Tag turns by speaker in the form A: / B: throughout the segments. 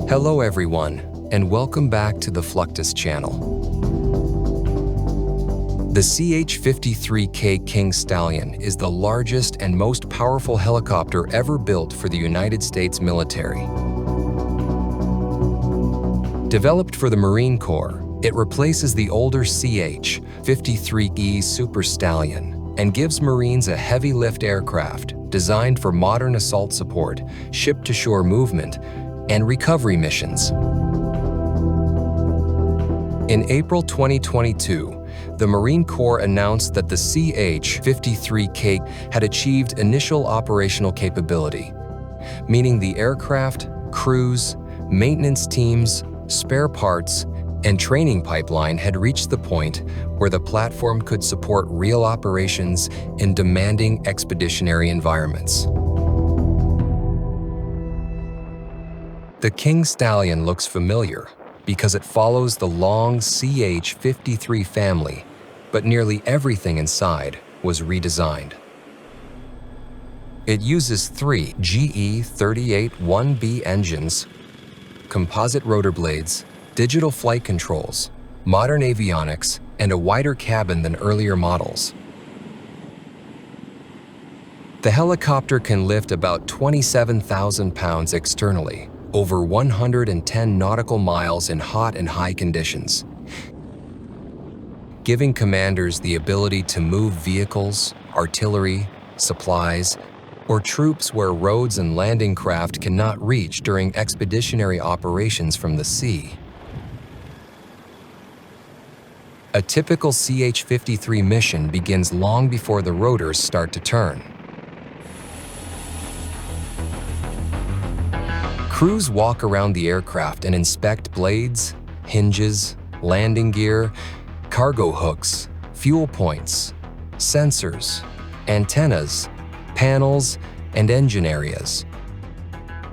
A: Hello everyone, and welcome back to the Fluctus channel. The CH-53K King Stallion is the largest and most powerful helicopter ever built for the United States military. Developed for the Marine Corps, it replaces the older CH-53E Super Stallion and gives Marines a heavy-lift aircraft designed for modern assault support, ship-to-shore movement, and recovery missions. In April 2022, the Marine Corps announced that the CH-53K had achieved initial operational capability, meaning the aircraft, crews, maintenance teams, spare parts, and training pipeline had reached the point where the platform could support real operations in demanding expeditionary environments. The King Stallion looks familiar because it follows the long CH-53 family, but nearly everything inside was redesigned. It uses 3 GE-38-1B engines, composite rotor blades, digital flight controls, modern avionics, and a wider cabin than earlier models. The helicopter can lift about 27,000 pounds externally, over 110 nautical miles in hot and high conditions, giving commanders the ability to move vehicles, artillery, supplies, or troops where roads and landing craft cannot reach during expeditionary operations from the sea. A typical CH-53 mission begins long before the rotors start to turn. Crews walk around the aircraft and inspect blades, hinges, landing gear, cargo hooks, fuel points, sensors, antennas, panels, and engine areas.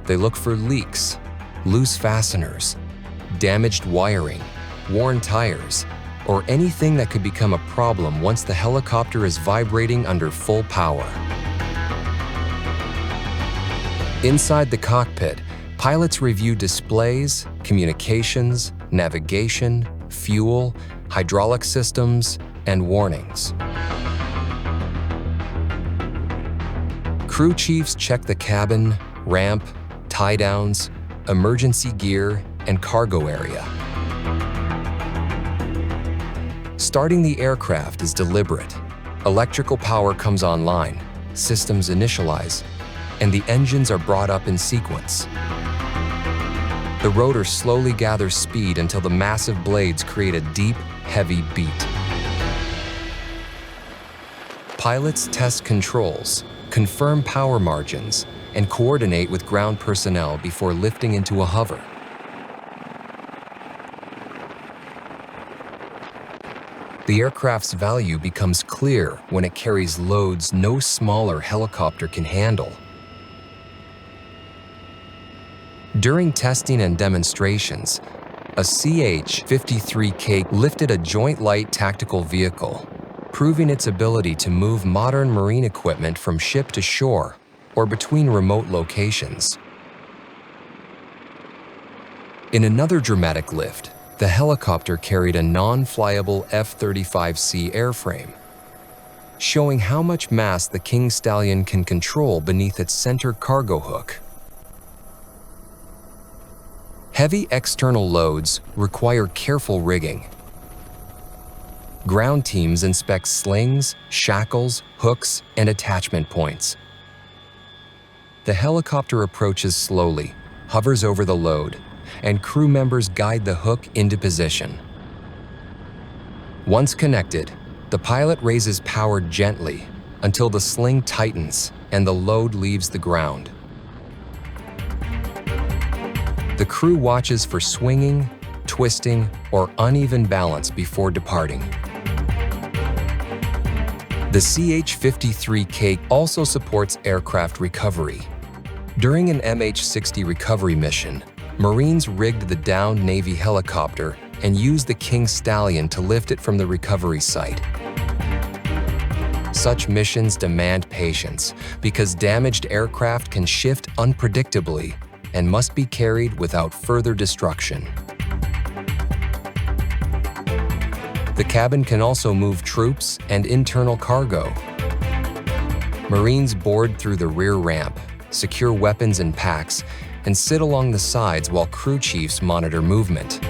A: They look for leaks, loose fasteners, damaged wiring, worn tires, or anything that could become a problem once the helicopter is vibrating under full power. Inside the cockpit, pilots review displays, communications, navigation, fuel, hydraulic systems, and warnings. Crew chiefs check the cabin, ramp, tie-downs, emergency gear, and cargo area. Starting the aircraft is deliberate. Electrical power comes online, systems initialize, and the engines are brought up in sequence. The rotor slowly gathers speed until the massive blades create a deep, heavy beat. Pilots test controls, confirm power margins, and coordinate with ground personnel before lifting into a hover. The aircraft's value becomes clear when it carries loads no smaller helicopter can handle. During testing and demonstrations, a CH-53K lifted a Joint Light Tactical Vehicle, proving its ability to move modern marine equipment from ship to shore or between remote locations. In another dramatic lift, the helicopter carried a non-flyable F-35C airframe, showing how much mass the King Stallion can control beneath its center cargo hook. Heavy external loads require careful rigging. Ground teams inspect slings, shackles, hooks, and attachment points. The helicopter approaches slowly, hovers over the load, and crew members guide the hook into position. Once connected, the pilot raises power gently until the sling tightens and the load leaves the ground. The crew watches for swinging, twisting, or uneven balance before departing. The CH-53K also supports aircraft recovery. During an MH-60 recovery mission, Marines rigged the downed Navy helicopter and used the King Stallion to lift it from the recovery site. Such missions demand patience because damaged aircraft can shift unpredictably and must be carried without further destruction. The cabin can also move troops and internal cargo. Marines board through the rear ramp, secure weapons in packs, and sit along the sides while crew chiefs monitor movement.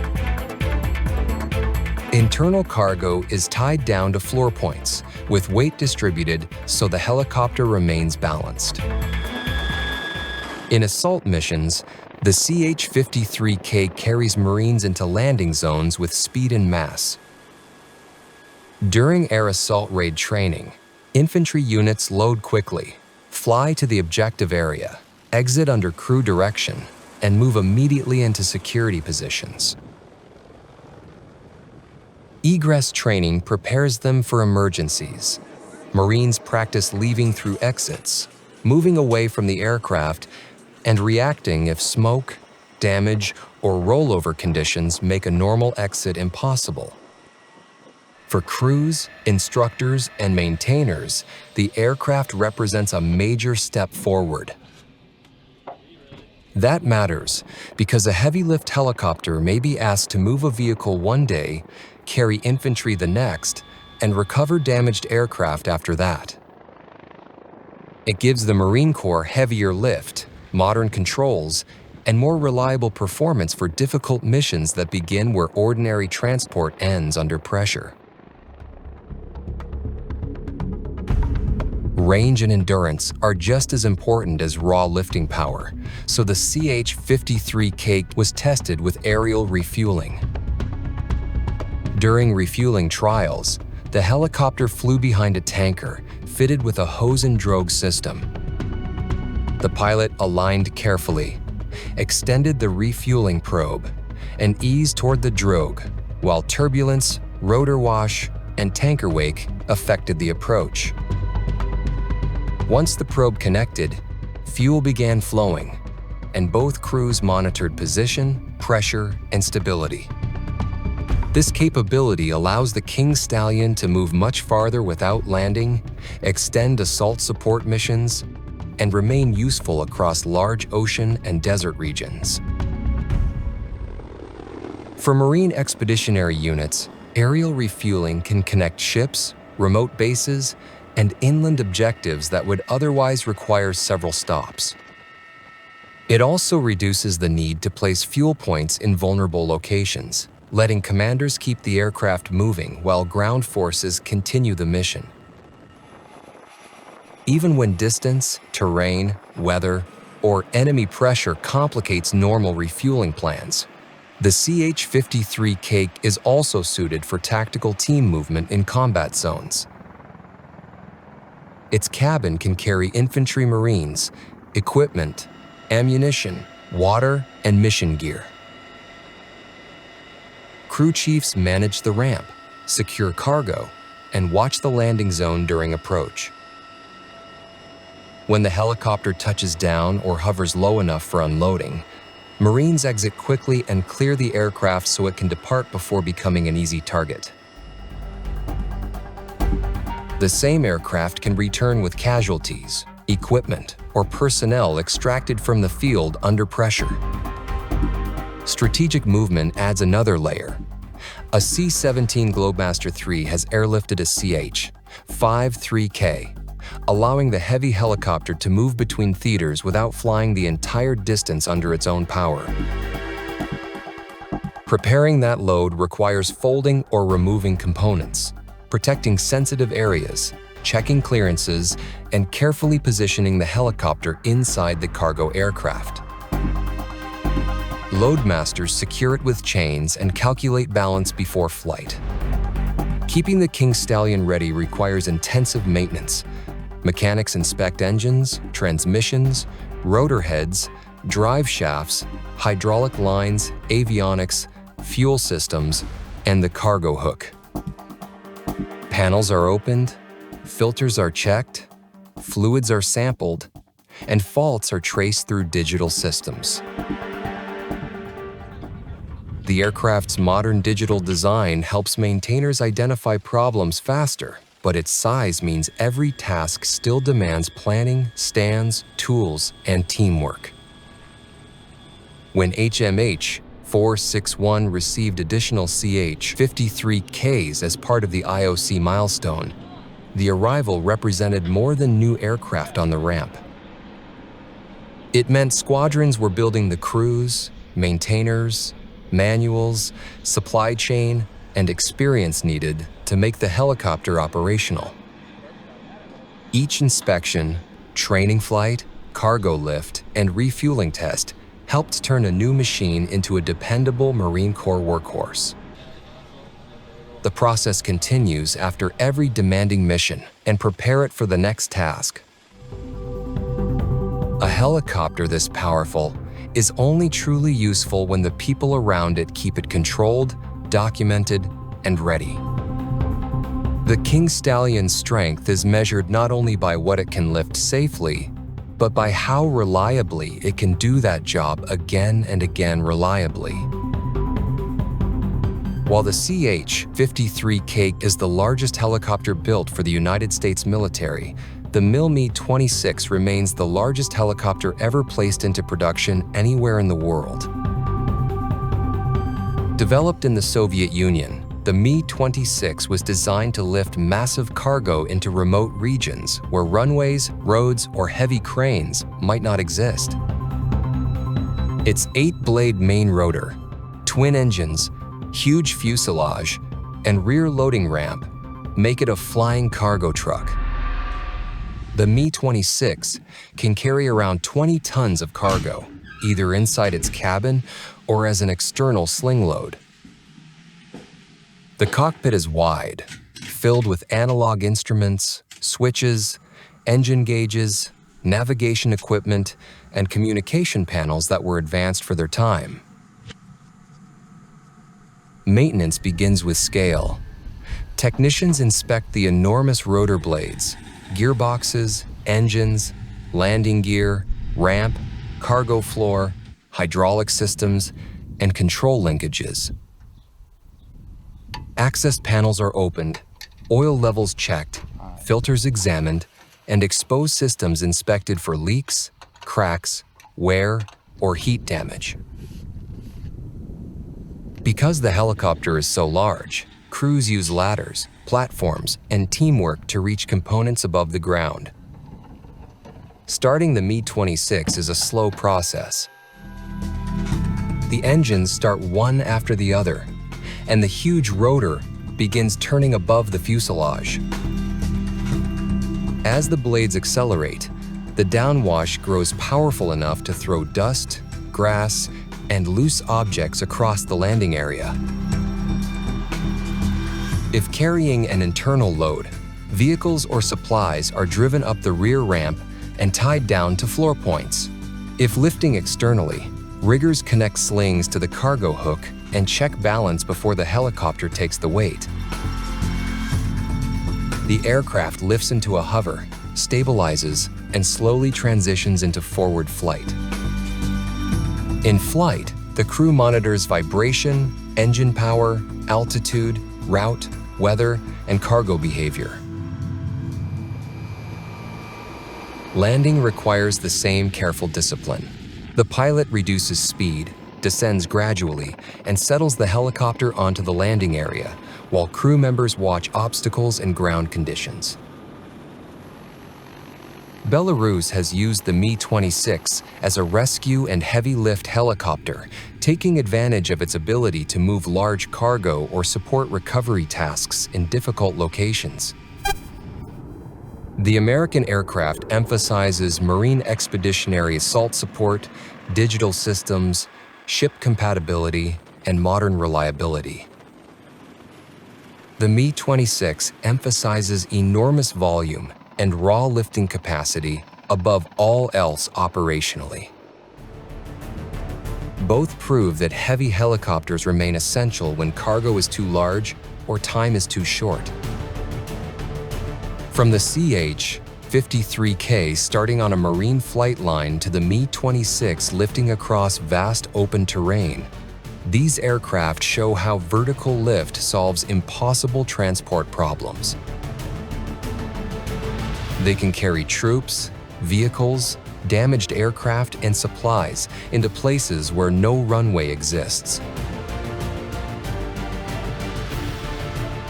A: Internal cargo is tied down to floor points, with weight distributed so the helicopter remains balanced. In assault missions, the CH-53K carries Marines into landing zones with speed and mass. During air assault raid training, infantry units load quickly, fly to the objective area, exit under crew direction, and move immediately into security positions. Egress training prepares them for emergencies. Marines practice leaving through exits, moving away from the aircraft, and reacting if smoke, damage, or rollover conditions make a normal exit impossible. For crews, instructors, and maintainers, the aircraft represents a major step forward. That matters because a heavy-lift helicopter may be asked to move a vehicle one day, carry infantry the next, and recover damaged aircraft after that. It gives the Marine Corps heavier lift, modern controls, and more reliable performance for difficult missions that begin where ordinary transport ends under pressure. Range and endurance are just as important as raw lifting power, so the CH-53K was tested with aerial refueling. During refueling trials, the helicopter flew behind a tanker fitted with a hose and drogue system. The pilot aligned carefully, extended the refueling probe, and eased toward the drogue, while turbulence, rotor wash, and tanker wake affected the approach. Once the probe connected, fuel began flowing, and both crews monitored position, pressure, and stability. This capability allows the King Stallion to move much farther without landing, extend assault support missions, and remain useful across large ocean and desert regions. For Marine Expeditionary Units, aerial refueling can connect ships, remote bases, and inland objectives that would otherwise require several stops. It also reduces the need to place fuel points in vulnerable locations, letting commanders keep the aircraft moving while ground forces continue the mission. Even when distance, terrain, weather, or enemy pressure complicates normal refueling plans, the CH-53K is also suited for tactical team movement in combat zones. Its cabin can carry infantry Marines, equipment, ammunition, water, and mission gear. Crew chiefs manage the ramp, secure cargo, and watch the landing zone during approach. When the helicopter touches down or hovers low enough for unloading, Marines exit quickly and clear the aircraft so it can depart before becoming an easy target. The same aircraft can return with casualties, equipment, or personnel extracted from the field under pressure. Strategic movement adds another layer. A C-17 Globemaster III has airlifted a CH-53K, allowing the heavy helicopter to move between theaters without flying the entire distance under its own power. Preparing that load requires folding or removing components, protecting sensitive areas, checking clearances, and carefully positioning the helicopter inside the cargo aircraft. Loadmasters secure it with chains and calculate balance before flight. Keeping the King Stallion ready requires intensive maintenance. Mechanics inspect engines, transmissions, rotor heads, drive shafts, hydraulic lines, avionics, fuel systems, and the cargo hook. Panels are opened, filters are checked, fluids are sampled, and faults are traced through digital systems. The aircraft's modern digital design helps maintainers identify problems faster, but its size means every task still demands planning, stands, tools, and teamwork. When HMH 461 received additional CH-53Ks as part of the IOC milestone, the arrival represented more than new aircraft on the ramp. It meant squadrons were building the crews, maintainers, manuals, supply chain, and experience needed to make the helicopter operational. Each inspection, training flight, cargo lift, and refueling test helped turn a new machine into a dependable Marine Corps workhorse. The process continues after every demanding mission and prepare it for the next task. A helicopter this powerful is only truly useful when the people around it keep it controlled, documented, and ready. The King Stallion's strength is measured not only by what it can lift safely, but by how reliably it can do that job again and again reliably. While the CH-53K is the largest helicopter built for the United States military, the Me-26 remains the largest helicopter ever placed into production anywhere in the world. Developed in the Soviet Union, the Me-26 was designed to lift massive cargo into remote regions where runways, roads, or heavy cranes might not exist. Its 8-blade main rotor, twin engines, huge fuselage, and rear loading ramp make it a flying cargo truck. The Me-26 can carry around 20 tons of cargo, either inside its cabin or as an external sling load. The cockpit is wide, filled with analog instruments, switches, engine gauges, navigation equipment, and communication panels that were advanced for their time. Maintenance begins with scale. Technicians inspect the enormous rotor blades, gearboxes, engines, landing gear, ramp, cargo floor, hydraulic systems, and control linkages. Access panels are opened, oil levels checked, filters examined, and exposed systems inspected for leaks, cracks, wear, or heat damage. Because the helicopter is so large, crews use ladders, platforms, and teamwork to reach components above the ground. Starting the Me-26 is a slow process. The engines start one after the other, and the huge rotor begins turning above the fuselage. As the blades accelerate, the downwash grows powerful enough to throw dust, grass, and loose objects across the landing area. If carrying an internal load, vehicles or supplies are driven up the rear ramp and tied down to floor points. If lifting externally, riggers connect slings to the cargo hook and check balance before the helicopter takes the weight. The aircraft lifts into a hover, stabilizes, and slowly transitions into forward flight. In flight, the crew monitors vibration, engine power, altitude, route, weather, and cargo behavior. Landing requires the same careful discipline. The pilot reduces speed, descends gradually, and settles the helicopter onto the landing area, while crew members watch obstacles and ground conditions. Belarus has used the Me-26 as a rescue and heavy-lift helicopter, taking advantage of its ability to move large cargo or support recovery tasks in difficult locations. The American aircraft emphasizes marine expeditionary assault support, digital systems, ship compatibility, and modern reliability. The Me-26 emphasizes enormous volume and raw lifting capacity above all else operationally. Both prove that heavy helicopters remain essential when cargo is too large or time is too short. From the CH-53K starting on a marine flight line to the Me-26 lifting across vast open terrain, these aircraft show how vertical lift solves impossible transport problems. They can carry troops, vehicles, damaged aircraft and supplies into places where no runway exists.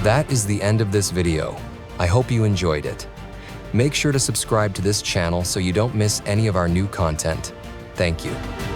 A: That is the end of this video. I hope you enjoyed it. Make sure to subscribe to this channel so you don't miss any of our new content. Thank you.